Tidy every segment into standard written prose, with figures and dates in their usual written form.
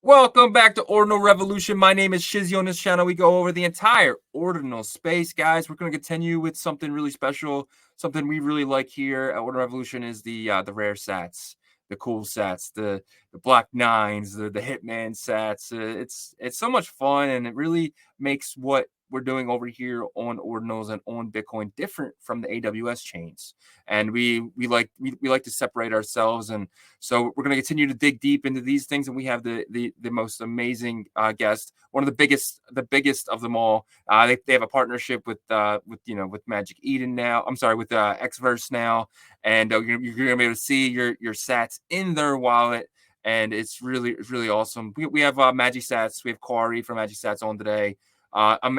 Welcome back to Ordinal Revolution. My name is Shizzy. On this channel, we go over the entire ordinal space, guys. We're going to continue with something really special, something we really like here at Ordinal Revolution is the rare sats, the cool sats, the Black Nines, the Hitman sats. It's so much fun, and it really makes what we're doing over here on ordinals and on Bitcoin different from the AWS chains. And we like to separate ourselves, and so we're going to continue to dig deep into these things, and we have the most amazing guest, one of the biggest of them all. They have a partnership with Magic Eden now. I'm sorry, with Xverse now, and you're going to be able to see your sats in their wallet, and it's really awesome. We have Magisats, we have Quary from Magisats on today.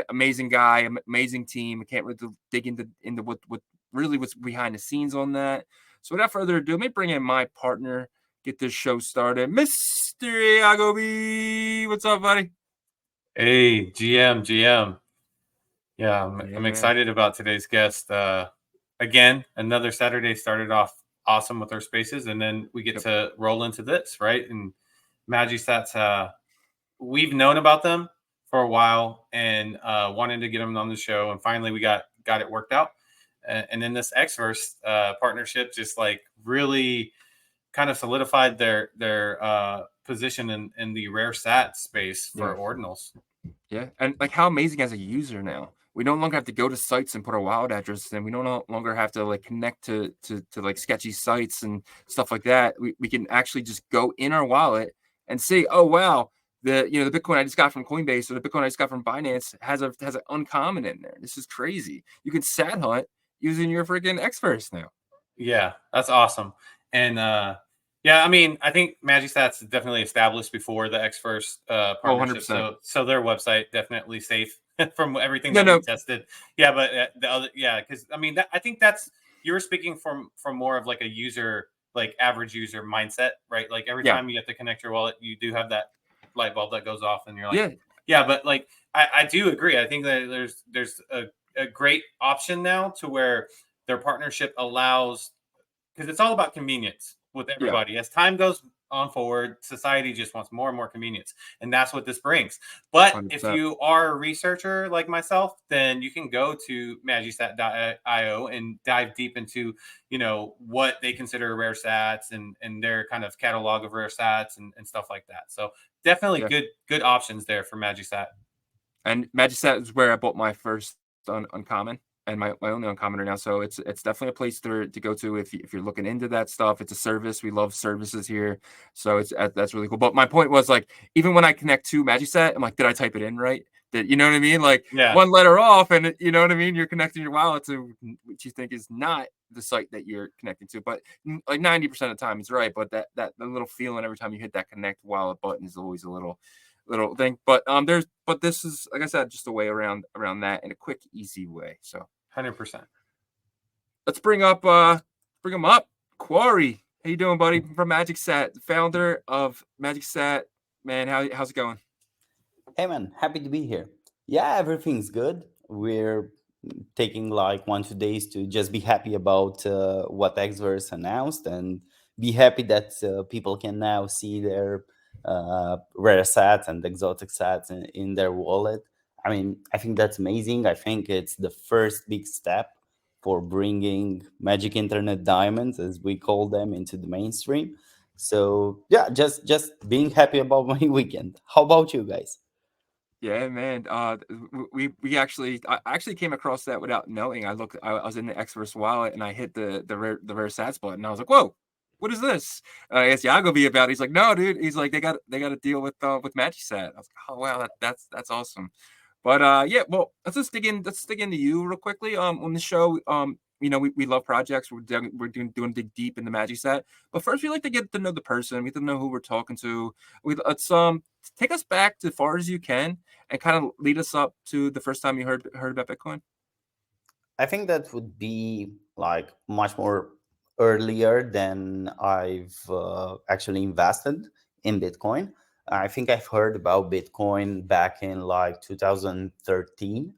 Amazing guy, amazing team. I can't really dig into what's behind the scenes on that. So without further ado, let me bring in my partner, get this show started. Mr. Yagobi, what's up, buddy? Hey, GM. Yeah, I'm excited about today's guest. Again, another Saturday started off awesome with our spaces, and then we get to roll into this, right? And Magisats, we've known about them for a while and wanted to get them on the show, and finally we got it worked out. And then this Xverse partnership just like really kind of solidified their position in the rare sat space for ordinals. Yeah, and like how amazing as a user now. We no longer have to go to sites and put our wallet address in. We no longer have to like connect to like sketchy sites and stuff like that. We can actually just go in our wallet and see, oh wow, the Bitcoin I just got from Coinbase or the Bitcoin I just got from Binance has an uncommon in there. This is crazy. You can sat hunt using your freaking Xverse now. Yeah, that's awesome. And yeah, I mean, I think Magisats definitely established before the Xverse partnership. 100%. So their website definitely safe from everything that we tested. Yeah, but the other, because I mean, I think that's, you're speaking from more of like a user, like average user mindset, right? Like every time you have to connect your wallet, you do have that light bulb that goes off, and you're like, yeah. But like, I do agree. I think that there's a great option now to where their partnership allows, because it's all about convenience with everybody. Yeah. As time goes on forward, society just wants more and more convenience, and that's what this brings. But 100%. If you are a researcher like myself, then you can go to magisat.io and dive deep into, what they consider rare sats and their kind of catalog of rare sats and stuff like that. So definitely good options there for Magisat. And Magisat is where I bought my first uncommon and my only uncommoner now. So it's definitely a place to go to if you're looking into that stuff. It's a service. We love services here. So that's really cool. But my point was, like, even when I connect to Magisat, I'm like, did I type it in right? You know what I mean? Like, one letter off, and you know what I mean? You're connecting your wallet to what you think is not the site that you're connecting to. But like 90% of the time it's right. But that little feeling every time you hit that connect wallet button is always a little thing. But this is, like I said, just a way around that in a quick, easy way. So 100%. Let's bring him up. Quary, how you doing, buddy? From Magisat, founder of Magisat. Man, how's it going? Hey man, happy to be here. Yeah, everything's good. We're taking like 1-2 days to just be happy about what Xverse announced, and be happy that people can now see their rare sats and exotic sats in their wallet. I mean, I think that's amazing. I think it's the first big step for bringing Magic Internet Diamonds, as we call them, into the mainstream. So yeah, just being happy about my weekend. How about you guys? Yeah, man. I actually came across that without knowing. I was in the Xverse wallet and I hit the rare sats button. And I was like, whoa, what is this? I asked Yagobi about it. He's like, no, dude. He's like, they got to deal with Magisat. I was like, oh wow, that's awesome. But yeah, well, let's dig into you real quickly. On the show, we love projects. We're doing dig deep in the Magisat. But first, we like to get to know the person. We have to know who we're talking to. Let's take us back to as far as you can and kind of lead us up to the first time you heard about Bitcoin. I think that would be like much more earlier than I've actually invested in Bitcoin. I think I've heard about Bitcoin back in like 2013.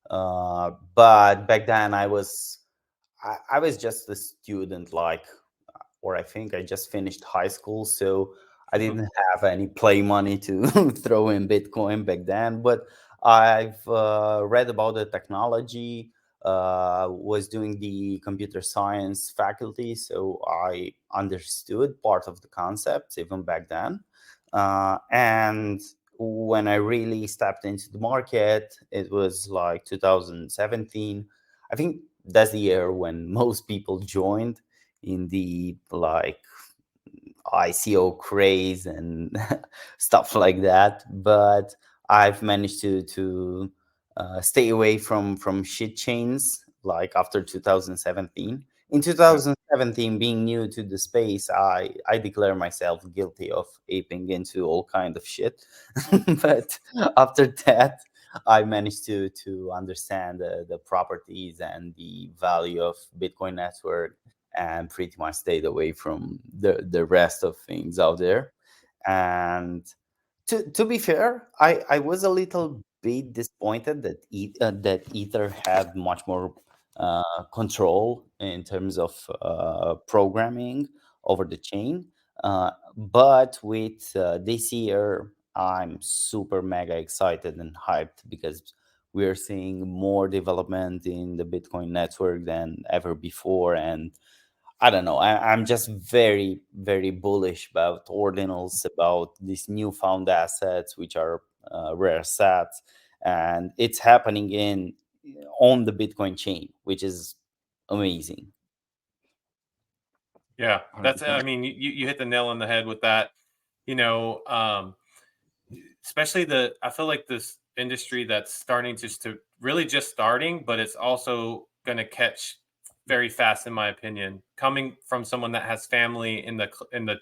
But back then I was just a student, or I think I just finished high school. So I didn't have any play money to throw in Bitcoin back then, but I've read about the technology. Was doing the computer science faculty, so I understood part of the concepts even back then. And when I really stepped into the market, it was like 2017. I think that's the year when most people joined in the like ICO craze and stuff like that. But I've managed to stay away from shit chains like after 2017. In 2017, being new to the space, I declare myself guilty of aping into all kind of shit. But after that, I managed to understand the properties and the value of Bitcoin network, and pretty much stayed away from the rest of things out there. And to be fair, I was a little bit disappointed that that Ether had much more control in terms of programming over the chain. But with this year, I'm super mega excited and hyped because we're seeing more development in the Bitcoin network than ever before. And I don't know. I'm just very, very bullish about ordinals, about these newfound assets, which are rare sats, and it's happening in on the Bitcoin chain, which is amazing. Yeah, that's. I 100%. mean, you hit the nail on the head with that. You know, especially I feel like this industry that's starting to really just starting, but it's also going to catch very fast, in my opinion. Coming from someone that has family in the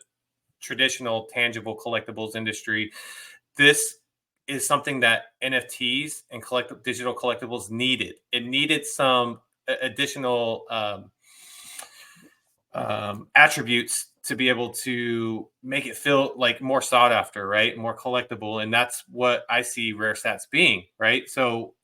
traditional tangible collectibles industry, this is something that NFTs and digital collectibles needed. It needed some additional attributes to be able to make it feel like more sought after, right? More collectible. And that's what I see rare stats being, right? So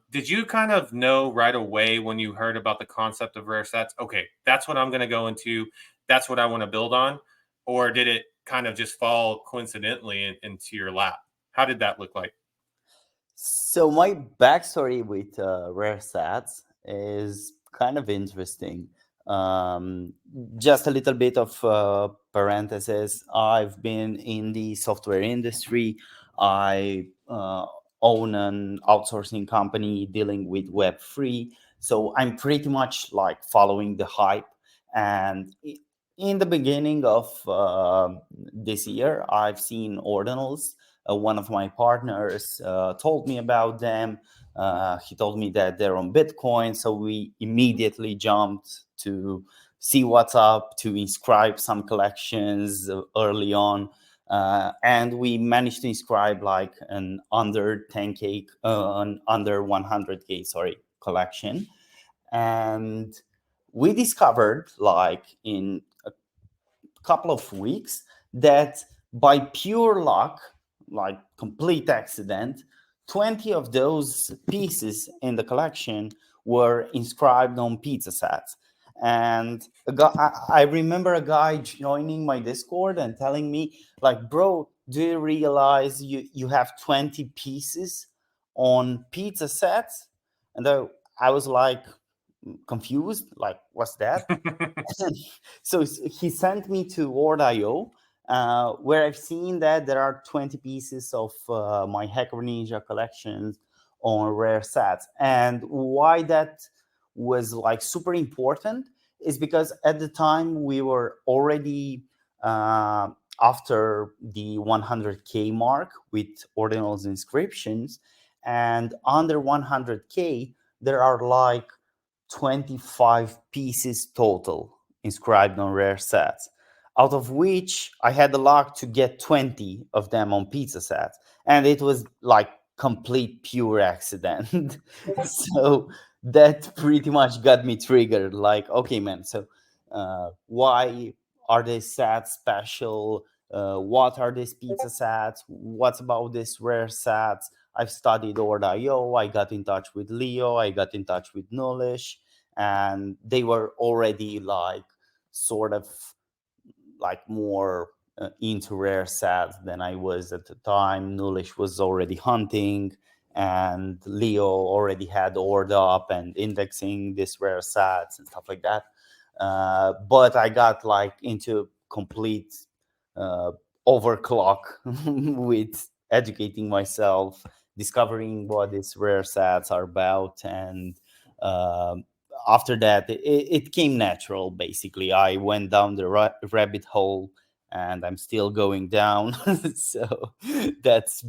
did you kind of know right away when you heard about the concept of rare stats, okay, that's what I'm going to go into, that's what I want to build on? Or did it kind of just fall coincidentally into your lap? How did that look like? So my backstory with rare sats is kind of interesting. Um, just a little bit of parenthesis. I've been in the software industry. I own an outsourcing company dealing with Web3. So I'm pretty much like following the hype. And in the beginning of this year, I've seen ordinals. One of my partners told me about them. He told me that they're on Bitcoin, so we immediately jumped to see what's up, to inscribe some collections early on. And we managed to inscribe like an under 10K, an under 100K, sorry, collection. And we discovered like in couple of weeks that by pure luck, like complete accident, 20 of those pieces in the collection were inscribed on pizza sets. And I remember a guy joining my Discord and telling me, like, bro, do you realize you have 20 pieces on pizza sets? And I was like confused, like, what's that? So he sent me to Ord.io, where I've seen that there are 20 pieces of my Hacker Ninja collections on rare sets. And why that was like super important is because at the time we were already after the 100K mark with ordinals inscriptions, and under 100K there are like 25 pieces total inscribed on rare sets, out of which I had the luck to get 20 of them on pizza sets. And it was like complete pure accident. So that pretty much got me triggered. Like, okay, man, so why are these sets special? What are these pizza sets? What's about this rare sets? I've studied Ord.io. I got in touch with Leo. I got in touch with Nullish, and they were already like sort of like more into rare sets than I was at the time. Nulish was already hunting, and Leo already had Ord up and indexing these rare sets and stuff like that. But I got like into complete uh, overclock with educating myself, discovering what these rare sets are about, and um after that, it came natural. Basically, I went down the rabbit hole, and I'm still going down. So that's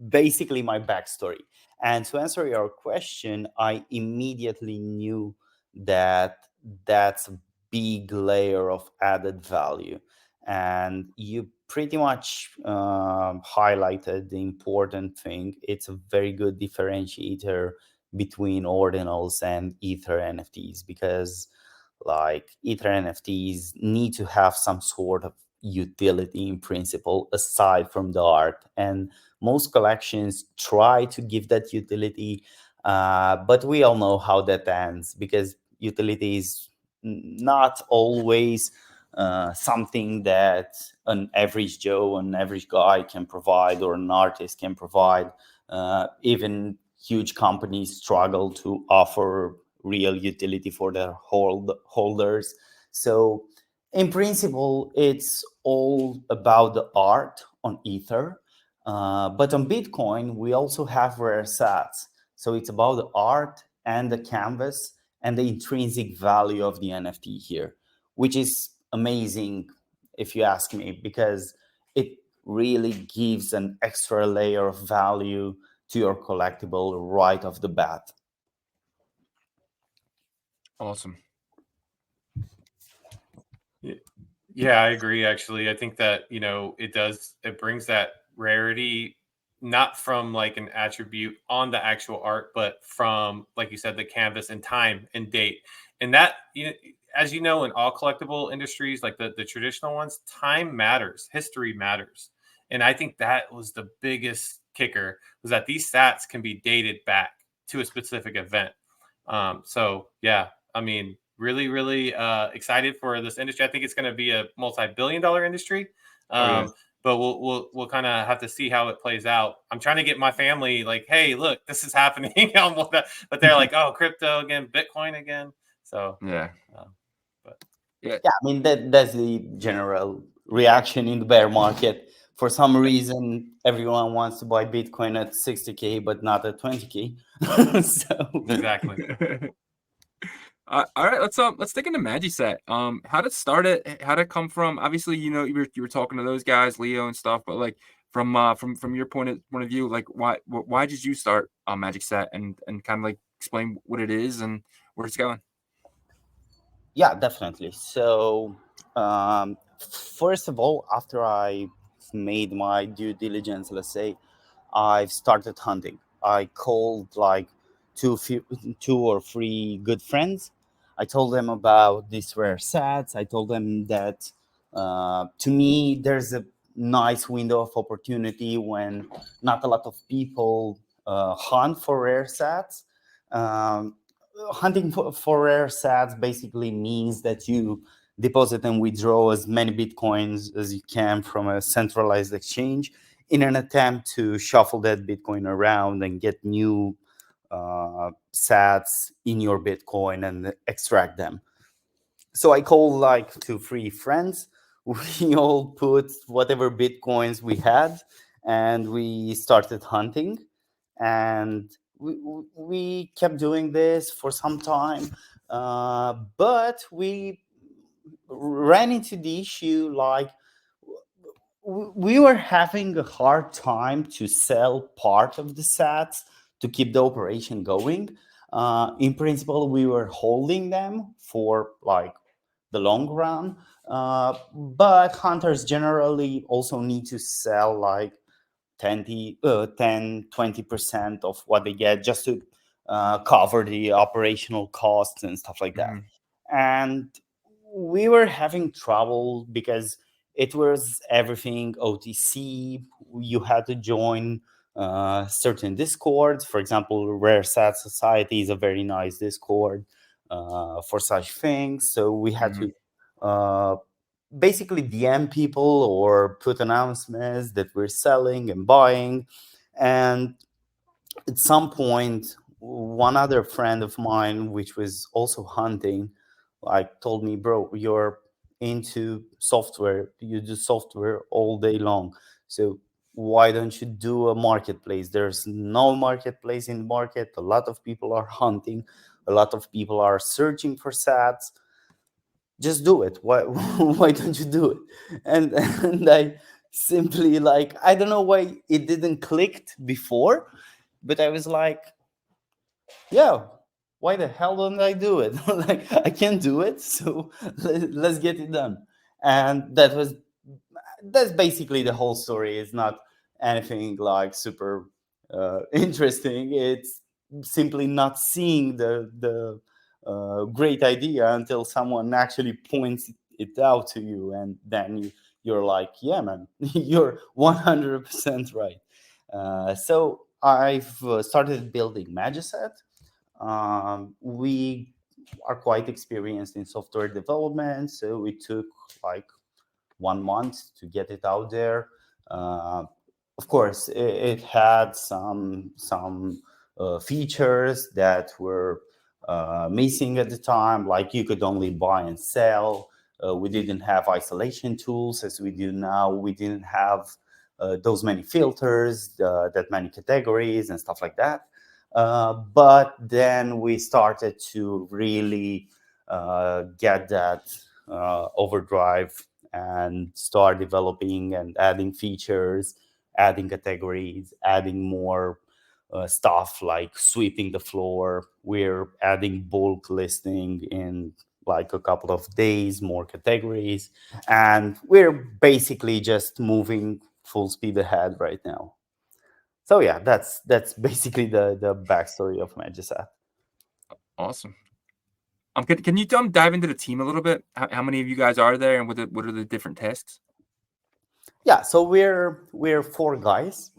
basically my backstory. And to answer your question, I immediately knew that that's a big layer of added value. And you pretty much highlighted the important thing. It's a very good differentiator between ordinals and Ether NFTs, because like Ether NFTs need to have some sort of utility in principle aside from the art. And most collections try to give that utility, but we all know how that ends, because utility is not always something that an average Joe, an average guy can provide, or an artist can provide. Even huge companies struggle to offer real utility for their holders. So in principle, it's all about the art on Ether. But on Bitcoin, we also have rare sats. So it's about the art and the canvas and the intrinsic value of the NFT here, which is amazing if you ask me, because it really gives an extra layer of value to your collectible right off the bat. Awesome. Yeah, I agree. Actually, I think that it brings that rarity, not from like an attribute on the actual art, but from, like you said, the canvas and time and date. And that, as you know, in all collectible industries, like the traditional ones, time matters, history matters. And I think that was the biggest kicker, was that these stats can be dated back to a specific event. So yeah, I mean, really, really excited for this industry. I think it's going to be a multi-billion-dollar industry. But we'll kind of have to see how it plays out. I'm trying to get my family like, hey, look, this is happening. But they're like, oh, crypto again, Bitcoin again. So yeah. I mean, that's the general reaction in the bear market. For some reason, everyone wants to buy Bitcoin at 60K, but not at 20K. So exactly. All right, let's dig into Magisat. How did it start? How did it come from? Obviously, you were talking to those guys, Leo and stuff, but like from your point of view, like why did you start Magisat, and kind of like explain what it is and where it's going? yeah, definitely. So first of all, after I made my due diligence, let's say, I've started hunting. I called like two or three good friends. I told them about these rare sets. I told them that to me, there's a nice window of opportunity when not a lot of people hunt for rare sets. Um, Hunting for rare sets basically means that you deposit and withdraw as many bitcoins as you can from a centralized exchange in an attempt to shuffle that Bitcoin around and get new sats in your Bitcoin and extract them. So I called like 2, 3 friends. We all put whatever Bitcoins we had, and we started hunting. And we kept doing this for some time. But we ran into the issue like we were having a hard time to sell part of the sats to keep the operation going. In principle, we were holding them for like the long run, but hunters generally also need to sell like 10-20% of what they get just to cover the operational costs and stuff like that. And we were having trouble because it was everything OTC. You had to join certain discords. For example, Rare Sat Society is a very nice discord for such things. So we had to basically DM people or put announcements that we're selling and buying. And at some point, one other friend of mine, which was also hunting, like told me, bro, you're into software, you do software all day long, so why don't you do a marketplace? There's no marketplace in the market. A lot of people are hunting, a lot of people are searching for sats. Just do it. Why why don't you do it? And I simply, like, I don't know why it didn't clicked before, but I was like, yeah, why the hell don't I do it? Like, I can't do it, so let's get it done. And that's basically the whole story. It's not anything like super interesting. It's simply not seeing the great idea until someone actually points it out to you, and then you're like, yeah, man, you're 100% right. So I've started building Magisat. We are quite experienced in software development, so it took like 1 month to get it out there. Of course, it had some features that were missing at the time, like you could only buy and sell. We didn't have isolation tools as we do now. We didn't have those many filters, that many categories and stuff like that. But then we started to really get that overdrive and start developing and adding features, adding categories, adding more stuff like sweeping the floor. We're adding bulk listing in like a couple of days, more categories, and we're basically just moving full speed ahead right now. So yeah, that's basically the backstory of Magisat. Awesome. Can you dive into the team a little bit? How many of you guys are there, and what are the different tasks? Yeah, so we're 4 guys.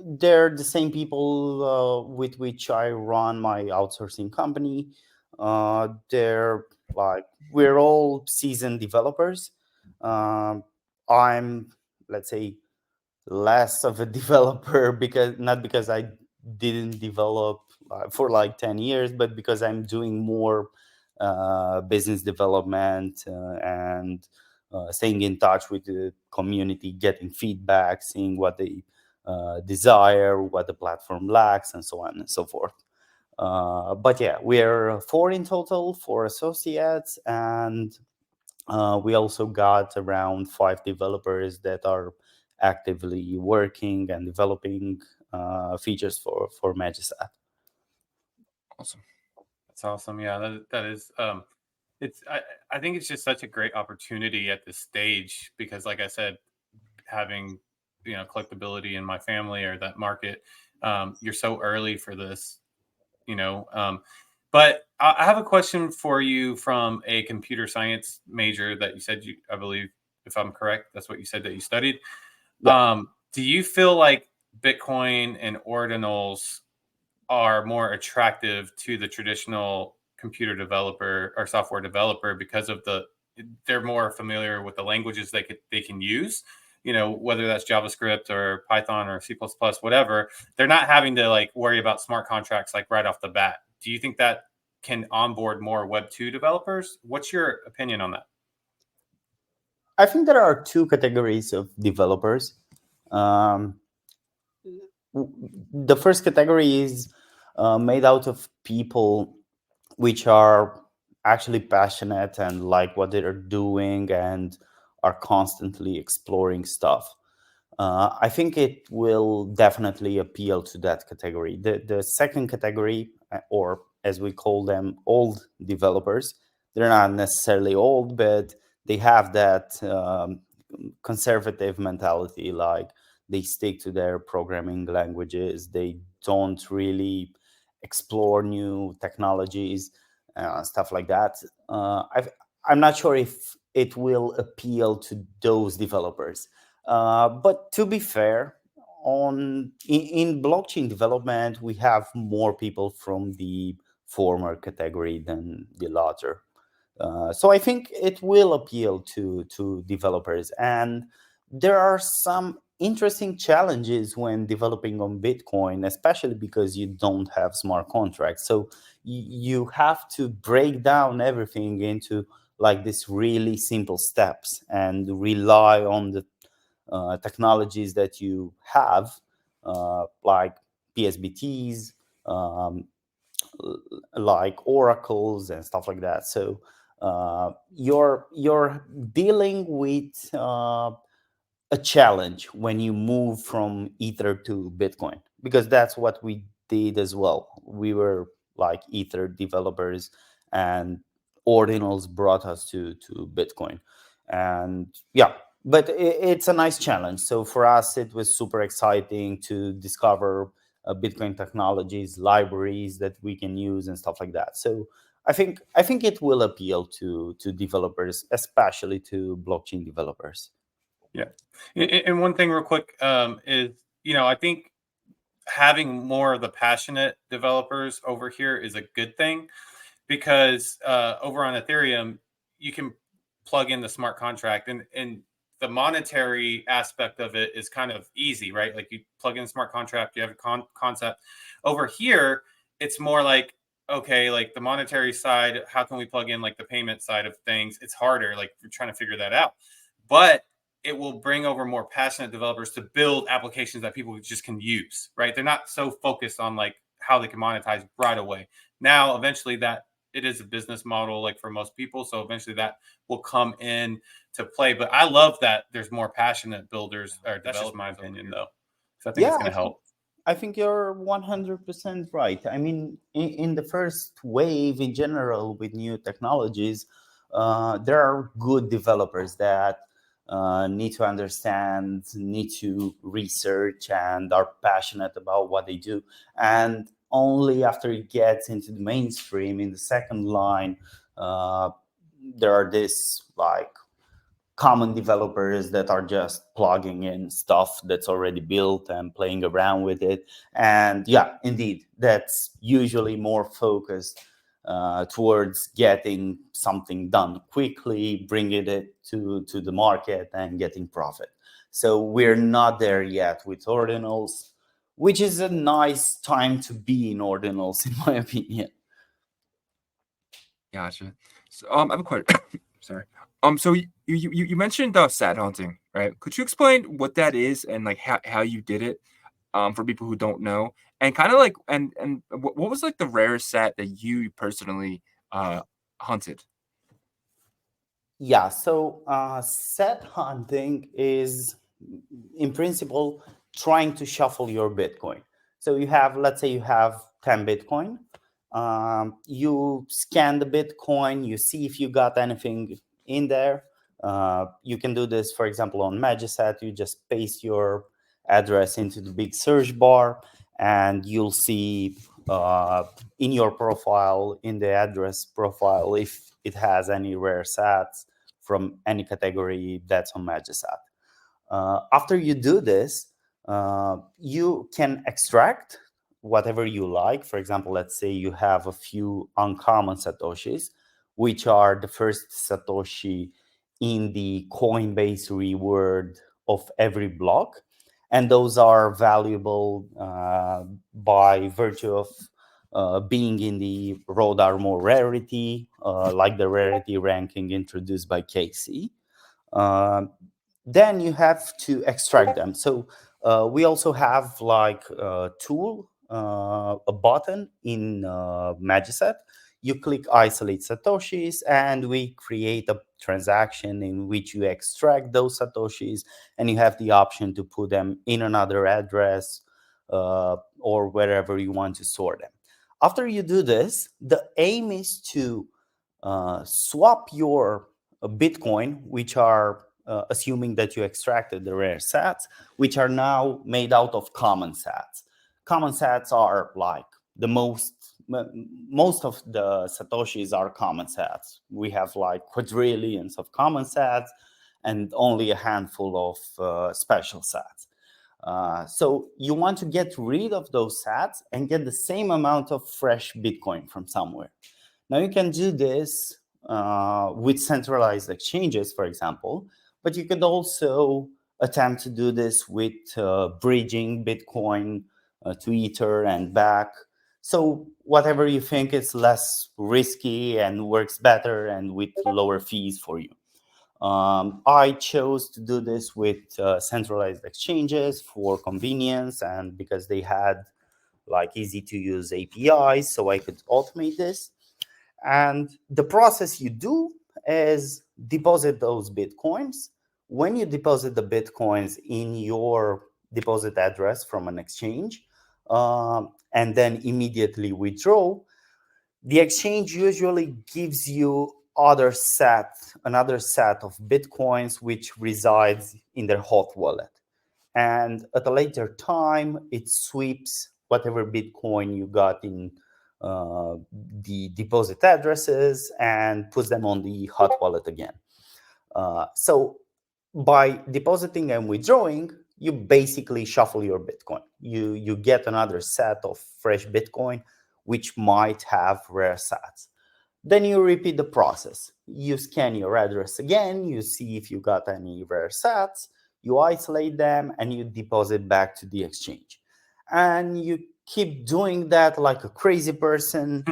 They're the same people with which I run my outsourcing company. They're like, we're all seasoned developers. Um, I'm, let's say, less of a developer, because not because I didn't develop for like 10 years, but because I'm doing more business development and staying in touch with the community, getting feedback, seeing what they desire, what the platform lacks, and so on and so forth. But yeah, we're 4 in total, 4 associates, and we also got around 5 developers that are actively working and developing features for Magisat. Awesome. That's awesome. Yeah, that is. It's. I think it's just such a great opportunity at this stage because, like I said, having collectability in my family or that market, you're so early for this. But I have a question for you from a computer science major that you said I believe, if I'm correct, that's what you said that you studied. Yeah. Do you feel like Bitcoin and ordinals are more attractive to the traditional computer developer or software developer because of they're more familiar with the languages they can use, whether that's JavaScript or Python or C++, whatever. They're not having to like worry about smart contracts like right off the bat. Do you think that can onboard more Web 2 developers? What's your opinion on that? I think there are 2 categories of developers. Um, the first category is made out of people which are actually passionate and like what they're doing and are constantly exploring stuff. I think it will definitely appeal to that category. The second category, or as we call them, old developers, they're not necessarily old, but they have that conservative mentality. Like, they stick to their programming languages. They don't really explore new technologies, stuff like that. I'm not sure if it will appeal to those developers. But to be fair, in blockchain development, we have more people from the former category than the latter. So I think it will appeal to developers. And there are some interesting challenges when developing on Bitcoin, especially because you don't have smart contracts. So you have to break down everything into like this really simple steps and rely on the technologies that you have, like PSBTs, um, like oracles and stuff like that. So you're dealing with a challenge when you move from Ether to Bitcoin, because that's what we did as well. We were like Ether developers, and Ordinals brought us to Bitcoin. And yeah, but it's a nice challenge. So for us, it was super exciting to discover Bitcoin technologies, libraries that we can use, and stuff like that. So I think it will appeal to developers, especially to blockchain developers. Yeah. And one thing real quick is, I think having more of the passionate developers over here is a good thing, because over on Ethereum, you can plug in the smart contract, and the monetary aspect of it is kind of easy, right? Like you plug in a smart contract, you have a concept. Over here, it's more like, okay, like the monetary side, how can we plug in like the payment side of things? It's harder, like you're trying to figure that out. But it will bring over more passionate developers to build applications that people just can use, right? They're not so focused on like how they can monetize right away. Now, eventually that it is a business model, like for most people. So eventually that will come in to play. But I love that there's more passionate builders or developers. That's just my opinion though. So I think it's going to help. I think you're 100% right. I mean, in the first wave in general with new technologies, there are good developers that need to understand, need to research, and are passionate about what they do. And only after it gets into the mainstream, in the second line, there are this like common developers that are just plugging in stuff that's already built and playing around with it. And yeah, indeed, that's usually more focused towards getting something done quickly, bringing it to the market and getting profit. So we're not there yet with ordinals, which is a nice time to be in ordinals, in my opinion. Gotcha. So I have a question. Sorry. So you mentioned sat hunting, right? Could you explain what that is and like how you did it, for people who don't know, and kind of like and what was like the rarest sat that you personally hunted? Yeah, so set hunting is, in principle, trying to shuffle your Bitcoin. So you have, let's say you have 10 Bitcoin. You scan the Bitcoin, you see if you got anything in there. You can do this, for example, on Magisats. You just paste your address into the big search bar, and you'll see in your profile, in the address profile, if it has any rare sats from any category that's on Magisat. After you do this, you can extract whatever you like. For example, let's say you have a few uncommon Satoshis, which are the first Satoshi in the Coinbase reward of every block. And those are valuable by virtue of being in the Road Armor rarity, like the rarity ranking introduced by Casey. Then you have to extract them. So we also have like a tool, a button in Magisat. You click isolate Satoshis, and we create a transaction in which you extract those Satoshis, and you have the option to put them in another address or wherever you want to store them. After you do this, the aim is to swap your Bitcoin, which are assuming that you extracted the rare sats, which are now made out of common sats. Common sats are like the most of the Satoshis are common sats. We have like quadrillions of common sats and only a handful of special sats. So you want to get rid of those sats and get the same amount of fresh Bitcoin from somewhere. Now you can do this with centralized exchanges, for example, but you could also attempt to do this with bridging Bitcoin to Ether and back. So whatever you think is less risky and works better and with lower fees for you. I chose to do this with centralized exchanges for convenience and because they had like easy to use APIs, so I could automate this. And the process you do is deposit those Bitcoins. When you deposit the Bitcoins in your deposit address from an exchange, and then immediately withdraw, the exchange usually gives you another set of Bitcoins which resides in their hot wallet. And at a later time, it sweeps whatever Bitcoin you got in the deposit addresses and puts them on the hot wallet again. So by depositing and withdrawing, you basically shuffle your Bitcoin. You get another set of fresh Bitcoin, which might have rare sats. Then you repeat the process. You scan your address again, you see if you got any rare sats, you isolate them, and you deposit back to the exchange. And you keep doing that like a crazy person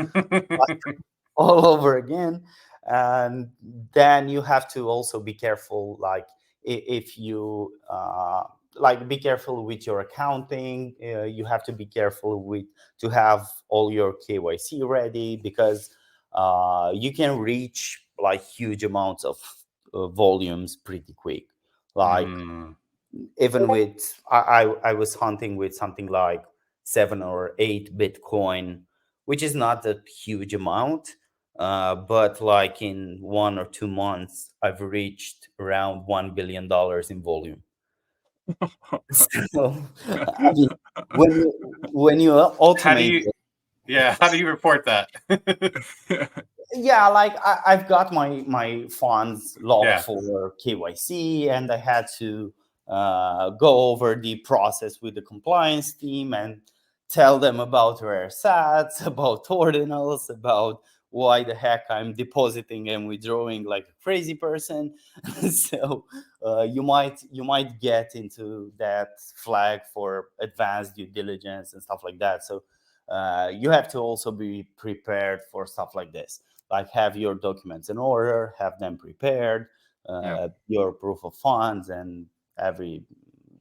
all over again. And then you have to also be careful, like if you like be careful with your accounting. You have to be careful with to have all your KYC ready because you can reach like huge amounts of volumes pretty quick. Like even with I was hunting with something like 7 or 8 Bitcoin, which is not a huge amount, but like in 1 or 2 months, I've reached around $1 billion in volume. So, I mean, when you How do automate you? Yeah, how do you report that? yeah, like I've got my funds logged Yeah. for KYC, and I had to go over the process with the compliance team and tell them about rare sats, about ordinals, about why the heck I'm depositing and withdrawing like a crazy person. So you might get into that flag for advanced due diligence and stuff like that. So you have to also be prepared for stuff like this, like have your documents in order, have them prepared, your proof of funds, and every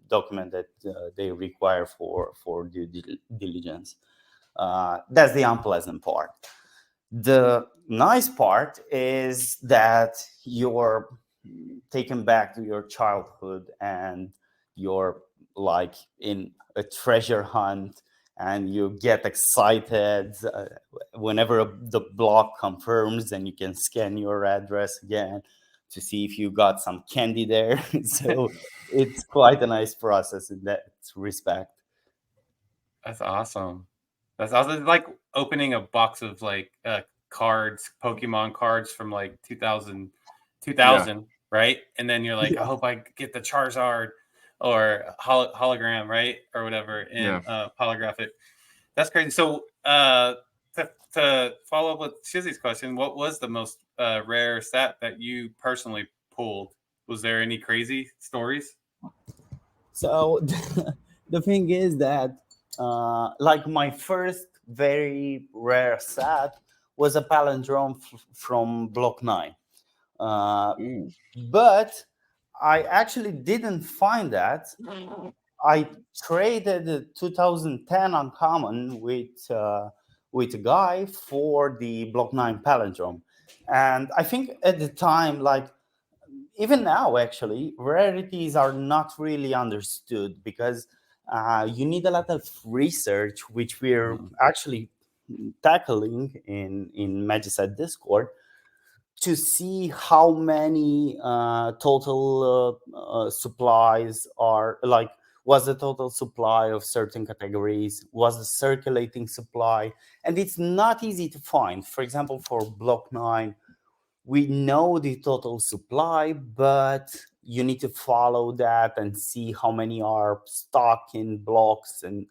document that they require for due diligence. That's the unpleasant part. The nice part is that you're taken back to your childhood and you're like in a treasure hunt and you get excited whenever the block confirms and you can scan your address again to see if you got some candy there. So it's quite a nice process in that respect. That's awesome. That's awesome. It's like opening a box of like cards, Pokemon cards from like 2000, right? And then you're like, I hope I get the Charizard or hologram, right? Or whatever, and holographic. That's crazy. So to follow up with Shizzy's question, what was the most rare stat that you personally pulled? Was there any crazy stories? So the thing is that like my first very rare sat was a palindrome from block 9. But I actually didn't find that. I traded the 2010 uncommon with a guy for the block 9 palindrome. And I think at the time, like even now actually, rarities are not really understood because you need a lot of research, which we're actually tackling in Magisat Discord, to see how many total supplies are like, was the total supply of certain categories, was the circulating supply, and it's not easy to find. For example, for block 9, we know the total supply, but you need to follow that and see how many are stuck in blocks and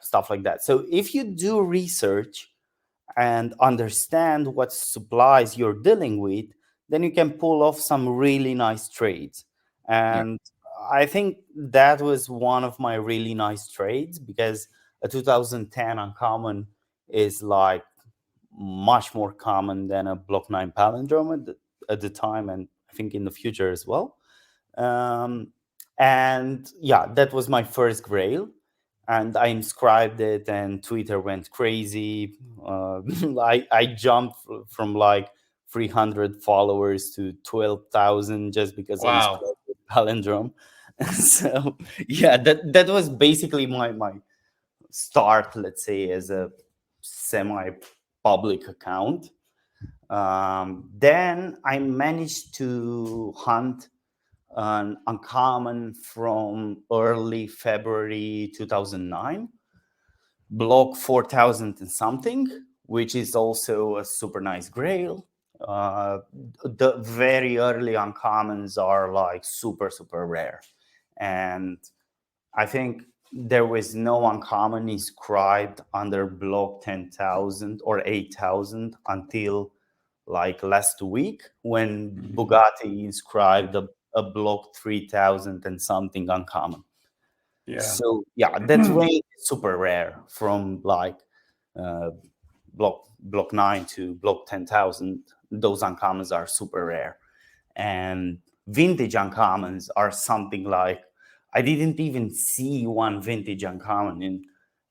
stuff like that. So if you do research and understand what supplies you're dealing with, then you can pull off some really nice trades. And I think that was one of my really nice trades, because a 2010 uncommon is like much more common than a block 9 palindrome at the time, and I think in the future as well. And yeah, that was my first grail, and I inscribed it, and Twitter went crazy. I jumped from like 300 followers to 12,000 just because I Wow. inscribed the palindrome. So yeah, that was basically my start, let's say, as a semi-public account. Then I managed to hunt an uncommon from early February 2009, block 4000 and something, which is also a super nice grail. The very early uncommons are like super, super rare. And I think there was no uncommon inscribed under block 10,000 or 8,000 until like last week, when Bugatti inscribed a block 3,000 and something uncommon. Yeah. So yeah, that range is super rare, from like uh, block 9 to block 10,000. Those uncommons are super rare. And vintage uncommons are something like, I didn't even see one vintage uncommon in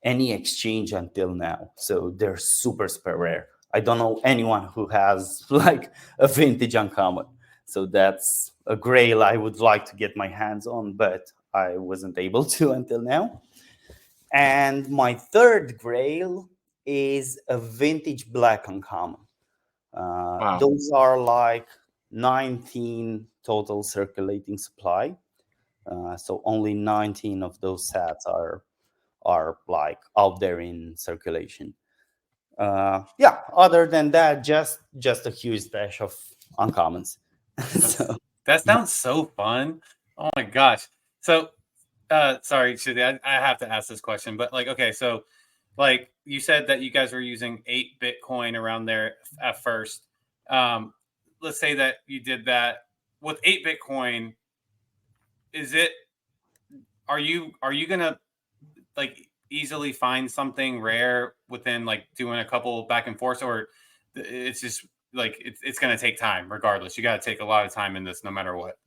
any exchange until now. So they're super, super rare. I don't know anyone who has like a vintage uncommon. So that's a grail I would like to get my hands on, but I wasn't able to until now. And my third grail is a vintage black uncommon. Wow. Those are like 19 total circulating supply. So only 19 of those sets are like out there in circulation. Yeah, other than that, just a huge stash of uncommons. So That sounds so fun. Oh my gosh. So sorry, Shizzy, I have to ask this question, but like, okay, so like you said that you guys were using 8 Bitcoin around there at first. Let's say that you did that with 8 Bitcoin. Is it, are you gonna like easily find something rare within like doing a couple back and forth, or it's just like it's gonna take time regardless? You got to take a lot of time in this no matter what.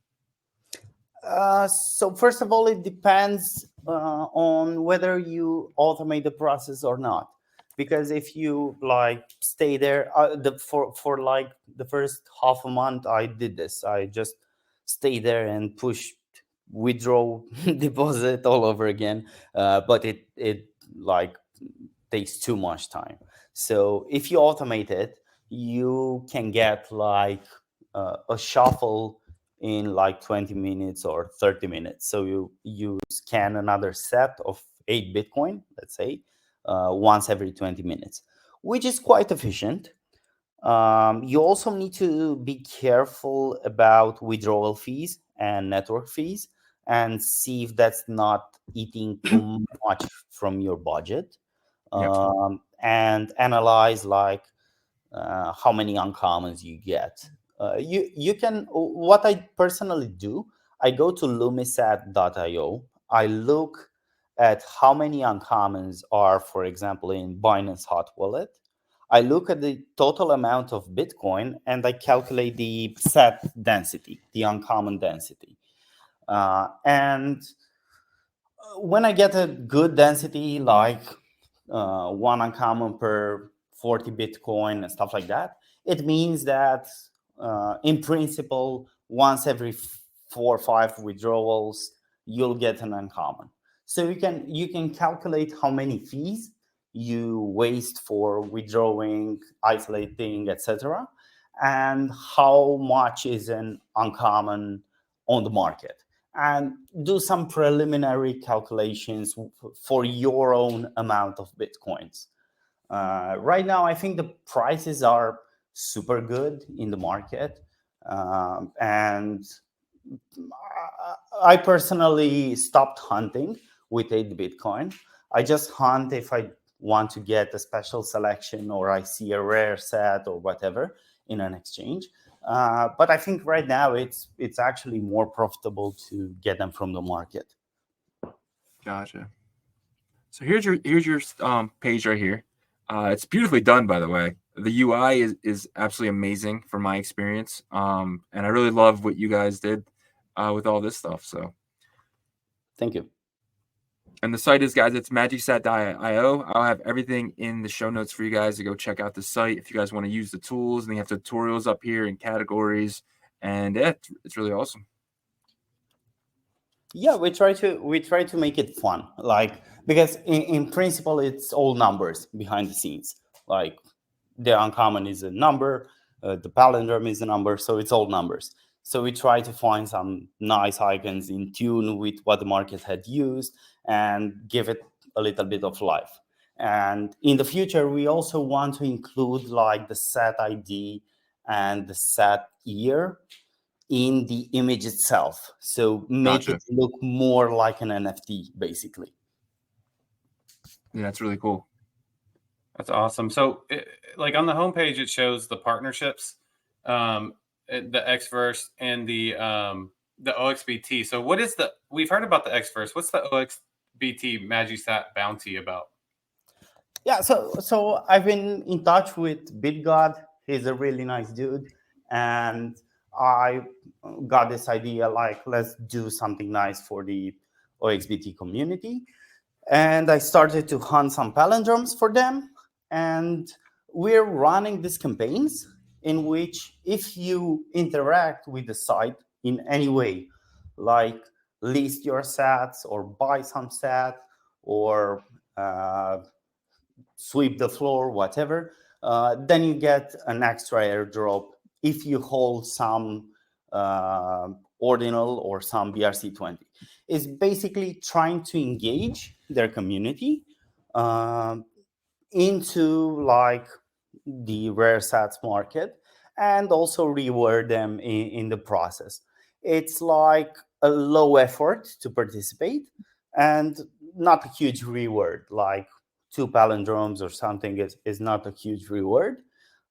So first of all, it depends on whether you automate the process or not. Because if you like stay there, for like the first half a month, I did this. I just stay there and push withdraw deposit all over again. But it like takes too much time. So if you automate it, you can get like a shuffle in like 20 minutes or 30 minutes. So you scan another set of 8 Bitcoin, let's say, once every 20 minutes, which is quite efficient. You also need to be careful about withdrawal fees and network fees, and see if that's not eating too much from your budget. Yep. And analyze like how many uncommons you get. You can, what I personally do, I go to lumisat.io. I look at how many uncommons are, for example, in Binance Hot Wallet. I look at the total amount of Bitcoin, and I calculate the set density, the uncommon density. And when I get a good density, like one uncommon per 40 Bitcoin and stuff like that, it means that in principle, once every 4 or 5 withdrawals, you'll get an uncommon. So you can calculate how many fees you waste for withdrawing, isolating, etc., and how much is an uncommon on the market, and do some preliminary calculations for your own amount of Bitcoins. Right now, I think the prices are super good in the market. And I personally stopped hunting with 8 Bitcoin. I just hunt if I want to get a special selection, or I see a rare set or whatever in an exchange. But I think right now it's actually more profitable to get them from the market. Gotcha. So here's your page right here. It's beautifully done, by the way. The UI is absolutely amazing from my experience. And I really love what you guys did with all this stuff. So thank you. And the site is, guys, it's Magisats.io. I'll have everything in the show notes for you guys to go check out the site if you guys want to use the tools. And they have tutorials up here and categories. And yeah, it's really awesome. Yeah, we try to make it fun, like, because in principle it's all numbers behind the scenes. Like the uncommon is a number, the palindrome is a number, so it's all numbers. So we try to find some nice icons in tune with what the market had used and give it a little bit of life. And in the future, we also want to include like the set ID and the set year in the image itself. So make Gotcha. it look more like an NFT, basically. Yeah, that's really cool. That's awesome. So, like on the homepage, it shows the partnerships, the Xverse and the OXBT. So, what is we've heard about the Xverse. What's the OXBT Magisat bounty about? Yeah, so I've been in touch with BitGod. He's a really nice dude, and I got this idea, like, let's do something nice for the OXBT community. And I started to hunt some palindromes for them. And we're running these campaigns in which if you interact with the site in any way, like list your sats or buy some sat or sweep the floor, whatever, then you get an extra airdrop if you hold some Ordinal or some BRC20. It's basically trying to engage their community into like the rare sats market and also reward them in the process. It's like a low effort to participate and not a huge reward, like 2 palindromes or something is not a huge reward,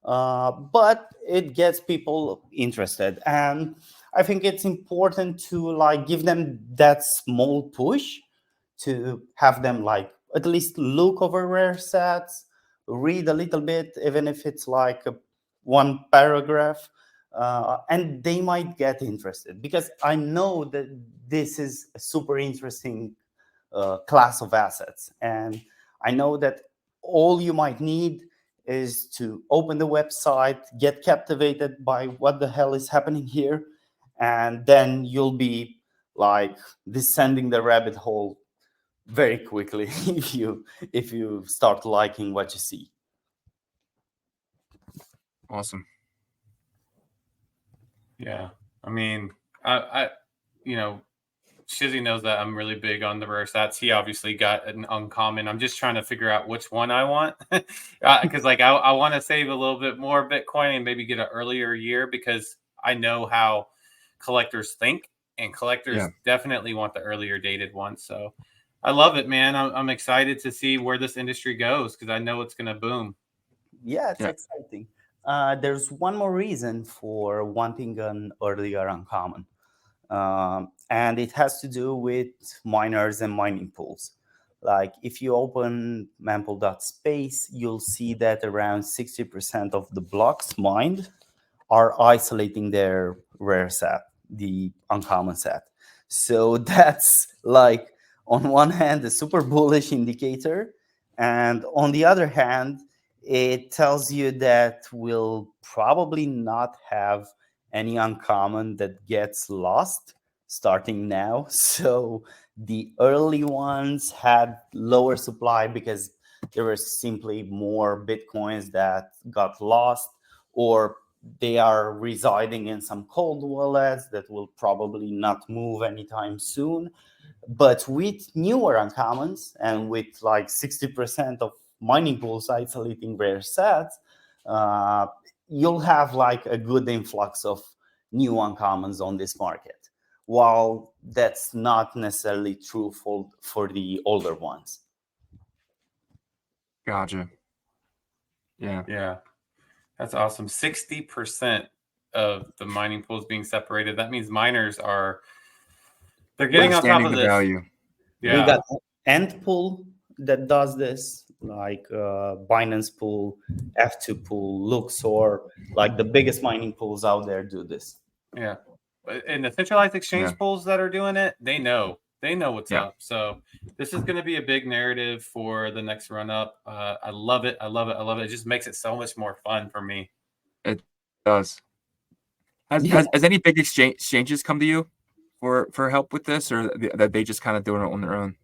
but it gets people interested. And I think it's important to like give them that small push to have them like at least look over rare sets, read a little bit, even if it's like one paragraph, and they might get interested, because I know that this is a super interesting class of assets. And I know that all you might need is to open the website, get captivated by what the hell is happening here, and then you'll be like descending the rabbit hole very quickly if you start liking what you see. Awesome. Yeah, I mean, I you know, Shizzy knows that I'm really big on the rare stats. He obviously got an uncommon. I'm just trying to figure out which one I want, because like I want to save a little bit more Bitcoin and maybe get an earlier year, because I know how collectors think, and collectors definitely want the earlier dated one. So I love it, man. I'm excited to see where this industry goes, because I know it's going to boom. Yeah, it's exciting. There's one more reason for wanting an earlier uncommon. And it has to do with miners and mining pools. Like if you open mempool.space, you'll see that around 60% of the blocks mined are isolating their rare set, the uncommon set. So that's like, on one hand, a super bullish indicator. And on the other hand, it tells you that we'll probably not have any uncommon that gets lost starting now. So the early ones had lower supply because there were simply more Bitcoins that got lost, or they are residing in some cold wallets that will probably not move anytime soon. But with newer uncommons and with like 60% of mining pools isolating rare sets, you'll have like a good influx of new uncommons on this market, while that's not necessarily true for the older ones. Gotcha. Yeah. Yeah. That's awesome. 60% of the mining pools being separated. That means miners they're getting on top Understanding of the this. value. Yeah. We got Ant pool that does this, like Binance pool, F2 pool, Luxor, like the biggest mining pools out there do this. Yeah. And the centralized exchange Yeah. pools that are doing it, they know what's Yeah. up. So this is going to be a big narrative for the next run up. I love it. I love it. I love it. It just makes it so much more fun for me. It does. Has any big exchanges come to you for help with this, or that they just kind of doing it on their own?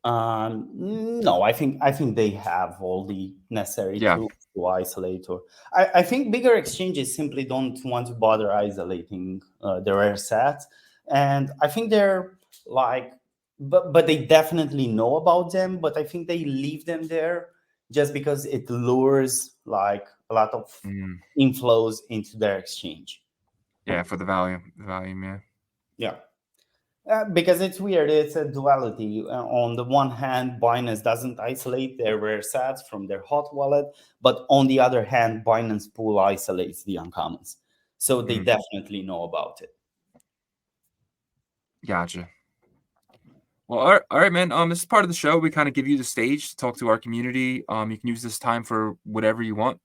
No, I think they have all the necessary Yeah. tools to isolate. Or I think bigger exchanges simply don't want to bother isolating the rare sets, and I think they're like, but they definitely know about them. But I think they leave them there just because it lures like a lot of inflows into their exchange. Yeah, for the volume, yeah. Yeah. Because it's weird, it's a duality. On the one hand, Binance doesn't isolate their rare sats from their hot wallet, but on the other hand, Binance pool isolates the uncommons. So they definitely know about it. Gotcha. Well, all right, man. This is part of the show. We kind of give you the stage to talk to our community. You can use this time for whatever you want.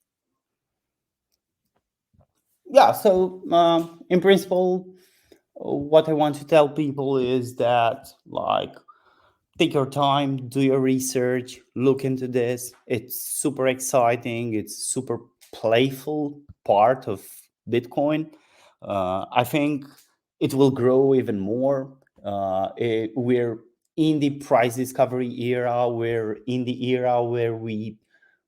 Yeah. So in principle, what I want to tell people is that, like, take your time, do your research, look into this. It's super exciting. It's super playful part of Bitcoin. I think it will grow even more. We're in the price discovery era. We're in the era where we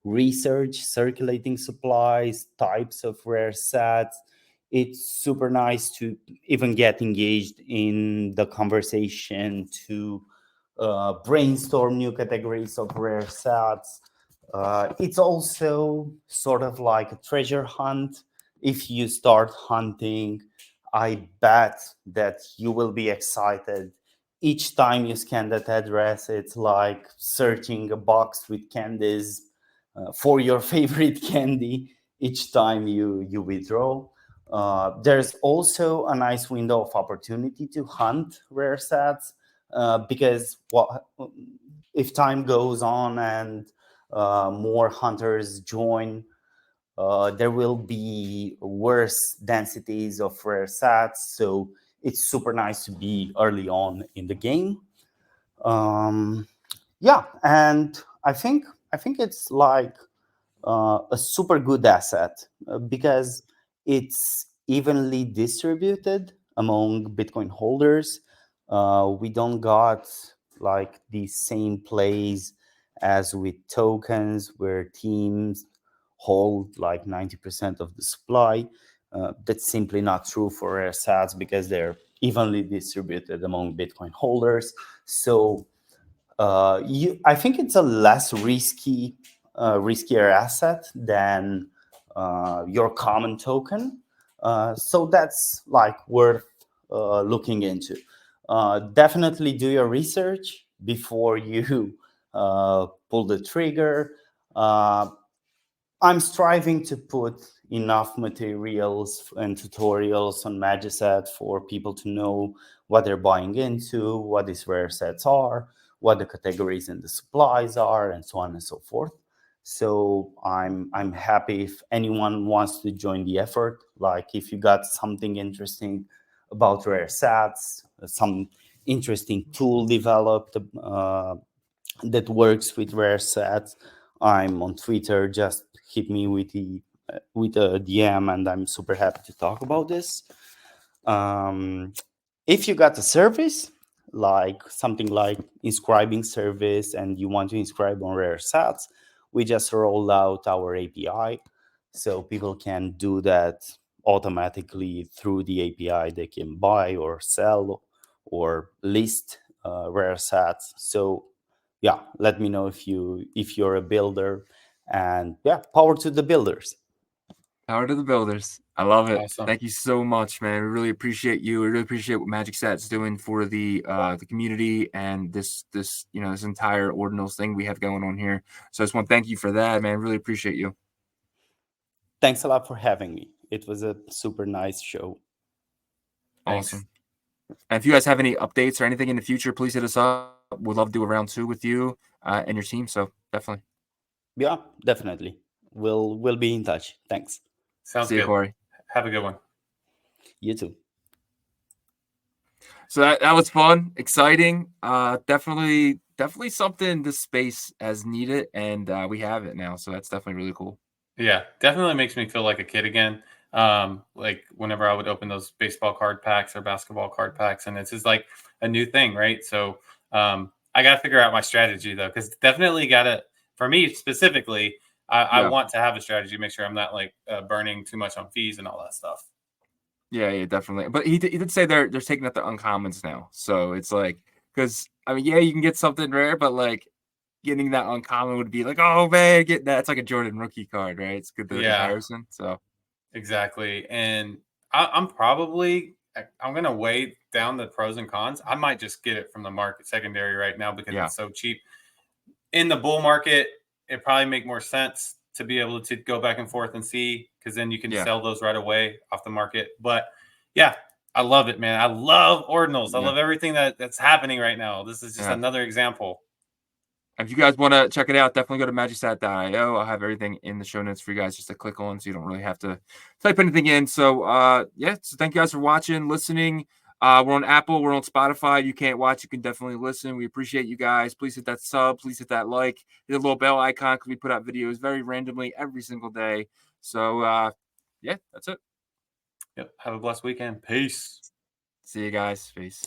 research circulating supplies, types of rare sats. It's super nice to even get engaged in the conversation, to brainstorm new categories of rare sats. It's also sort of like a treasure hunt. If you start hunting, I bet that you will be excited. Each time you scan that address, it's like searching a box with candies for your favorite candy each time you withdraw. There's also a nice window of opportunity to hunt rare sats. Because if time goes on and more hunters join, there will be worse densities of rare sats. So it's super nice to be early on in the game. Yeah, and I think it's like a super good asset because it's evenly distributed among Bitcoin holders. We don't got like the same plays as with tokens where teams hold like 90% of the supply. That's simply not true for rare sats because they're evenly distributed among Bitcoin holders. So I think it's a less riskier asset than your common token. So that's like worth looking into. Definitely do your research before you pull the trigger. I'm striving to put enough materials and tutorials on Magisats for people to know what they're buying into, what these rare sets are, what the categories and the supplies are, and so on and so forth. So I'm happy if anyone wants to join the effort. Like if you got something interesting about rare sats, some interesting tool developed that works with rare sats, I'm on Twitter. Just hit me with a DM, and I'm super happy to talk about this. If you got a service like something like inscribing service and you want to inscribe on rare sats, we just rolled out our API, so people can do that automatically through the API. They can buy or sell or list rare sats. So yeah, let me know if you're a builder, and yeah, power to the builders. Power to the builders. I love it. Awesome. Thank you so much, man. We really appreciate you. We really appreciate what Magisats doing for the community and this this entire Ordinals thing we have going on here. So I just want to thank you for that, man. Really appreciate you. Thanks a lot for having me. It was a super nice show. Thanks. Awesome. And if you guys have any updates or anything in the future, please hit us up. We'd love to do a round 2 with you and your team. So definitely. Yeah, definitely. We'll be in touch. Thanks. Sounds See good. you, Quary. Have a good one. You too. So that was fun, exciting. Definitely something this space has needed, and we have it now. So that's definitely really cool. Yeah, definitely makes me feel like a kid again. Like whenever I would open those baseball card packs or basketball card packs, and it's just like a new thing, right? So I got to figure out my strategy though, because definitely got to, for me specifically, I want to have a strategy, make sure I'm not like burning too much on fees and all that stuff. Yeah, definitely. But he did say they're taking out the uncommons now. So it's like, because I mean, yeah, you can get something rare, but like getting that uncommon would be like, oh man, get that. It's like a Jordan rookie card, right? It's good the comparison. So exactly. And I'm gonna weigh down the pros and cons. I might just get it from the market secondary right now because it's so cheap. In the bull market, it probably make more sense to be able to go back and forth and see, because then you can sell those right away off the market. But yeah, I love it, man. I love Ordinals. I love everything that's happening right now. This is just another example. If you guys want to check it out, definitely go to magisat.io. I'll have everything in the show notes for you guys just to click on, so you don't really have to type anything in. So so thank you guys for watching, listening. We're on Apple, we're on Spotify. You can't watch, you can definitely listen. We appreciate you guys. Please hit that sub, please hit that like, hit the little bell icon, because we put out videos very randomly every single day. So that's it. Yep. Have a blessed weekend. Peace. See you guys. Peace.